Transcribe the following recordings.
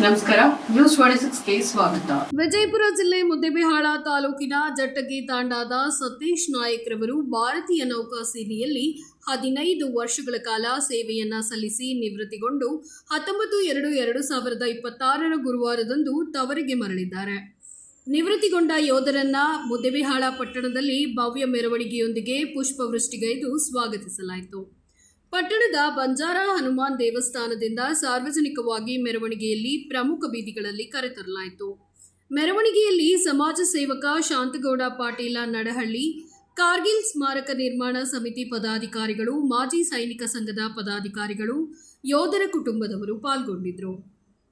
ನಮಸ್ಕಾರ, ನ್ಯೂಸ್ 26ಗೆ ಸ್ವಾಗತ. ವಿಜಯಪುರ ಜಿಲ್ಲೆ ಮುದ್ದೇಬಿಹಾಳ ತಾಲೂಕಿನ ಜಟ್ಟಗಿ ತಾಂಡಾದ ಸತೀಶ್ ನಾಯಕ್ ರವರು ಭಾರತೀಯ ನೌಕಾ ಸೇನೆಯಲ್ಲಿ 15 ವರ್ಷಗಳ ಕಾಲ ಸೇವೆಯನ್ನ ಸಲ್ಲಿಸಿ ನಿವೃತ್ತಿಗೊಂಡು 19/2/2026 ಗುರುವಾರದಂದು ತವರಿಗೆ ಮರಳಿದ್ದಾರೆ. ನಿವೃತ್ತಿಗೊಂಡ ಯೋಧರನ್ನ ಮುದ್ದೇಬಿಹಾಳ ಪಟ್ಟಣದಲ್ಲಿ ಭವ್ಯ ಮೆರವಣಿಗೆಯೊಂದಿಗೆ ಪುಷ್ಪವೃಷ್ಟಿಗೈದು ಸ್ವಾಗತಿಸಲಾಯಿತು. ಪಟ್ಟಣದ ಬಂಜಾರ ಹನುಮಾನ್ ದೇವಸ್ಥಾನದಿಂದ ಸಾರ್ವಜನಿಕವಾಗಿ ಮೆರವಣಿಗೆಯಲ್ಲಿ ಪ್ರಮುಖ ಬೀದಿಗಳಲ್ಲಿ ಕರೆತರಲಾಯಿತು. ಮೆರವಣಿಗೆಯಲ್ಲಿ ಸಮಾಜ ಸೇವಕ ಶಾಂತಗೌಡ ಪಾಟೀಲ ನಡಹಳ್ಳಿ, ಕಾರ್ಗಿಲ್ ಸ್ಮಾರಕ ನಿರ್ಮಾಣ ಸಮಿತಿ ಪದಾಧಿಕಾರಿಗಳು, ಮಾಜಿ ಸೈನಿಕ ಸಂಘದ ಪದಾಧಿಕಾರಿಗಳು, ಯೋಧರ ಕುಟುಂಬದವರು ಪಾಲ್ಗೊಂಡಿದ್ದರು.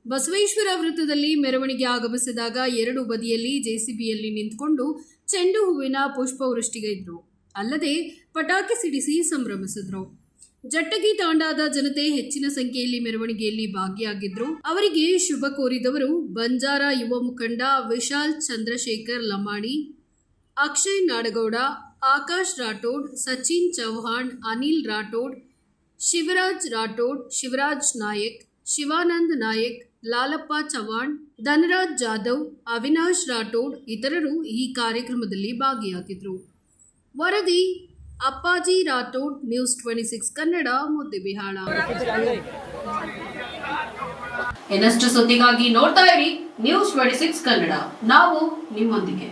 ಬಸವೇಶ್ವರ ವೃತ್ತದಲ್ಲಿ ಮೆರವಣಿಗೆ ಆಗಮಿಸಿದಾಗ ಎರಡು ಬದಿಯಲ್ಲಿ ಜೆಸಿಬಿಯಲ್ಲಿ ನಿಂತುಕೊಂಡು ಚೆಂಡು ಹೂವಿನ ಪುಷ್ಪವೃಷ್ಟಿಗೈದ್ರು. ಅಲ್ಲದೆ ಪಟಾಕಿ ಸಿಡಿಸಿ ಸಂಭ್ರಮಿಸಿದ್ರು. ಜಟ್ಟಗಿ ತಾಂಡಾದ ಜನತೆ ಹೆಚ್ಚಿನ ಸಂಖ್ಯೆಯಲ್ಲಿ ಮೆರವಣಿಗೆಯಲ್ಲಿ ಭಾಗಿಯಾಗಿದ್ರು. ಅವರಿಗೆ ಶುಭ ಕೋರಿದವರು ಬಂಜಾರ ಯುವ ಮುಖಂಡ ವಿಶಾಲ್ ಚಂದ್ರಶೇಖರ್ ಲಮಾಣಿ, ಅಕ್ಷಯ್ ನಾಡಗೌಡ, ಆಕಾಶ್ ರಾಠೋಡ್, ಸಚಿನ್ ಚೌಹಾಣ್, ಅನಿಲ್ ರಾಠೋಡ್, ಶಿವರಾಜ್ ರಾಠೋಡ್, ಶಿವರಾಜ್ ನಾಯಕ್, ಶಿವಾನಂದ್ ನಾಯಕ್, ಲಾಲಪ್ಪ ಚವಾಣ್, ಧನರಾಜ್ ಜಾಧವ್, ಅವಿನಾಶ್ ರಾಠೋಡ್ ಇತರರು ಈ ಕಾರ್ಯಕ್ರಮದಲ್ಲಿ ಭಾಗಿಯಾಗಿದ್ರು. ವರದಿ ಅಪ್ಪಾಜಿ ರಾಠೋಡ್, ನ್ಯೂಸ್ 26 ಕನ್ನಡ, ಮುದ್ದೇಬಿಹಾಳ. ಇನ್ನಷ್ಟು ಸುದ್ದಿಗಾಗಿ ನೋಡ್ತಾ ಇರಿ ನ್ಯೂಸ್ 26 ಕನ್ನಡ. ನಾವು ನಿಮ್ಮೊಂದಿಗೆ.